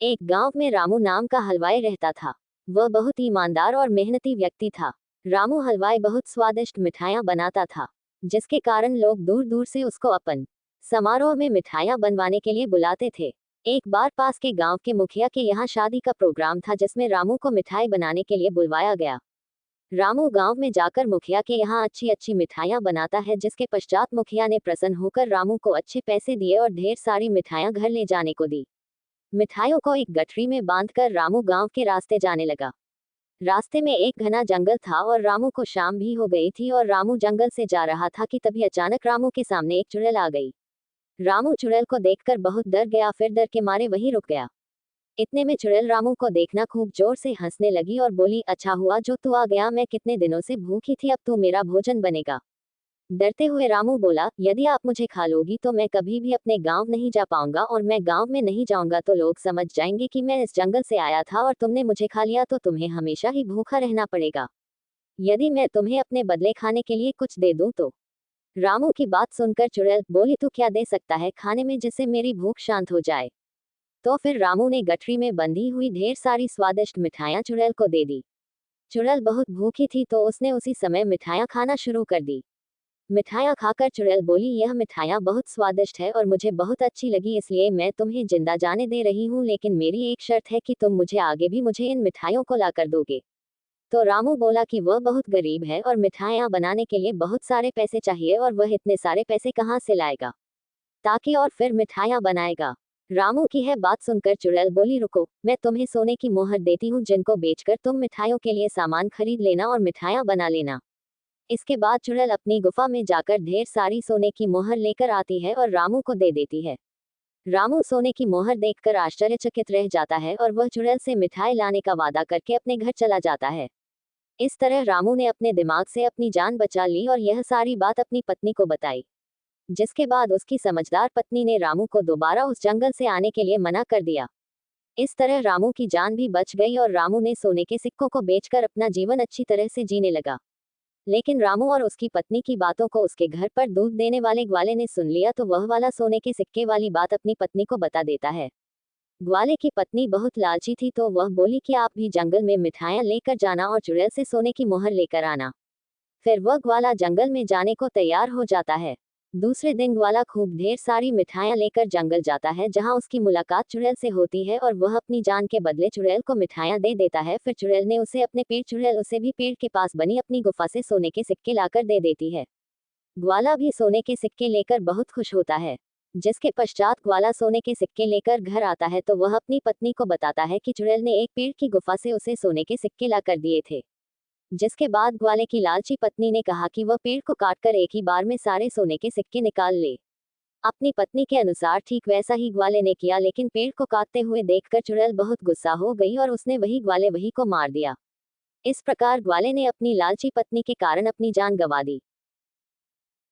एक गांव में रामू नाम का हलवाई रहता था। वह बहुत ईमानदार और मेहनती व्यक्ति था। रामू हलवाई बहुत स्वादिष्ट मिठाइयाँ बनाता था, जिसके कारण लोग दूर दूर से उसको अपन समारोह में मिठाइयाँ बनवाने के लिए बुलाते थे। एक बार पास के गांव के मुखिया के यहाँ शादी का प्रोग्राम था, जिसमें रामू को मिठाई बनाने के लिए बुलवाया गया। रामू गांव में जाकर मुखिया के यहाँ अच्छी अच्छी मिठाइयाँ बनाता है, जिसके पश्चात मुखिया ने प्रसन्न होकर रामू को अच्छे पैसे दिए और ढेर सारी मिठाइयाँ घर ले जाने को दी। मिठाइयों को एक गठरी में बांधकर रामू गांव के रास्ते जाने लगा। रास्ते में एक घना जंगल था और रामू को शाम भी हो गई थी और रामू जंगल से जा रहा था कि तभी अचानक रामू के सामने एक चुड़ैल आ गई। रामू चुड़ैल को देखकर बहुत डर गया, फिर डर के मारे वहीं रुक गया। इतने में चुड़ैल रामू को देखना खूब जोर से हंसने लगी और बोली, अच्छा हुआ जो तू आ गया, मैं कितने दिनों से भूखी थी, अब तू मेरा भोजन बनेगा। डरते हुए रामू बोला, यदि आप मुझे खा लोगी तो मैं कभी भी अपने गांव नहीं जा पाऊंगा, और मैं गांव में नहीं जाऊंगा तो लोग समझ जाएंगे कि मैं इस जंगल से आया था और तुमने मुझे खा लिया, तो तुम्हें हमेशा ही भूखा रहना पड़ेगा। यदि मैं तुम्हें अपने बदले खाने के लिए कुछ दे दूं तो। रामू की बात सुनकर चुड़ैल बोली, तू क्या दे सकता है खाने में जिससे मेरी भूख शांत हो जाए। तो फिर रामू ने गठरी में बंधी हुई ढेर सारी स्वादिष्ट मिठाइयां चुड़ैल को दे दी। चुड़ैल बहुत भूखी थी तो उसने उसी समय मिठाइयां खाना शुरू कर दी। मिठाइयाँ खाकर चुड़ैल बोली, यह मिठाइयाँ बहुत स्वादिष्ट है और मुझे बहुत अच्छी लगी, इसलिए मैं तुम्हें जिंदा जाने दे रही हूँ, लेकिन मेरी एक शर्त है कि तुम मुझे आगे भी मुझे इन मिठाइयों को लाकर दोगे। तो रामू बोला कि वह बहुत गरीब है और मिठाइयाँ बनाने के लिए बहुत सारे पैसे चाहिए, और वह इतने सारे पैसे कहाँ से लाएगा, ताकि और फिर मिठाइयाँ बनाएगा। रामू की है बात सुनकर चुड़ैल बोली, रुको, मैं तुम्हें सोने की मोहर देती हूँ, जिनको बेचकर तुम मिठाइयों के लिए सामान खरीद लेना और मिठाइयाँ बना लेना। इसके बाद चुड़ैल अपनी गुफा में जाकर ढेर सारी सोने की मोहर लेकर आती है और रामू को दे देती है। रामू सोने की मोहर देखकर आश्चर्यचकित रह जाता है और वह चुड़ैल से मिठाई लाने का वादा करके अपने घर चला जाता है। इस तरह रामू ने अपने दिमाग से अपनी जान बचा ली और यह सारी बात अपनी पत्नी को बताई, जिसके बाद उसकी समझदार पत्नी ने रामू को दोबारा उस जंगल से आने के लिए मना कर दिया। इस तरह रामू की जान भी बच गई और रामू ने सोने के सिक्कों को बेचकर अपना जीवन अच्छी तरह से जीने लगा। लेकिन रामू और उसकी पत्नी की बातों को उसके घर पर दूध देने वाले ग्वाले ने सुन लिया, तो वह वाला सोने के सिक्के वाली बात अपनी पत्नी को बता देता है। ग्वाले की पत्नी बहुत लालची थी, तो वह बोली कि आप भी जंगल में मिठाइयाँ लेकर जाना और चुड़ैल से सोने की मोहर लेकर आना। फिर वह ग्वाला जंगल में जाने को तैयार हो जाता है। दूसरे दिन ग्वाला खूब ढेर सारी मिठाइयाँ लेकर जंगल जाता है, जहाँ उसकी मुलाकात चुड़ैल से होती है और वह अपनी जान के बदले चुड़ैल को मिठाइयाँ दे देता है। फिर चुड़ैल ने उसे अपने पेड़ चुड़ैल उसे भी पेड़ के पास बनी अपनी गुफा से सोने के सिक्के लाकर दे देती है। ग्वाला भी सोने के सिक्के लेकर बहुत खुश होता है। जिसके पश्चात ग्वाला सोने के सिक्के लेकर घर आता है, तो वह अपनी पत्नी को बताता है कि चुड़ैल ने एक पेड़ की गुफा से उसे सोने के सिक्के लाकर दिए थे। जिसके बाद ग्वाले की लालची पत्नी ने कहा कि वह पेड़ को काटकर एक ही बार में सारे सोने के सिक्के निकाल ले। अपनी पत्नी के अनुसार ठीक वैसा ही ग्वाले ने किया, लेकिन पेड़ को काटते हुए देखकर चुड़ैल बहुत गुस्सा हो गई और उसने वही ग्वाले वही को मार दिया। इस प्रकार ग्वाले ने अपनी लालची पत्नी के कारण अपनी जान गंवा दी।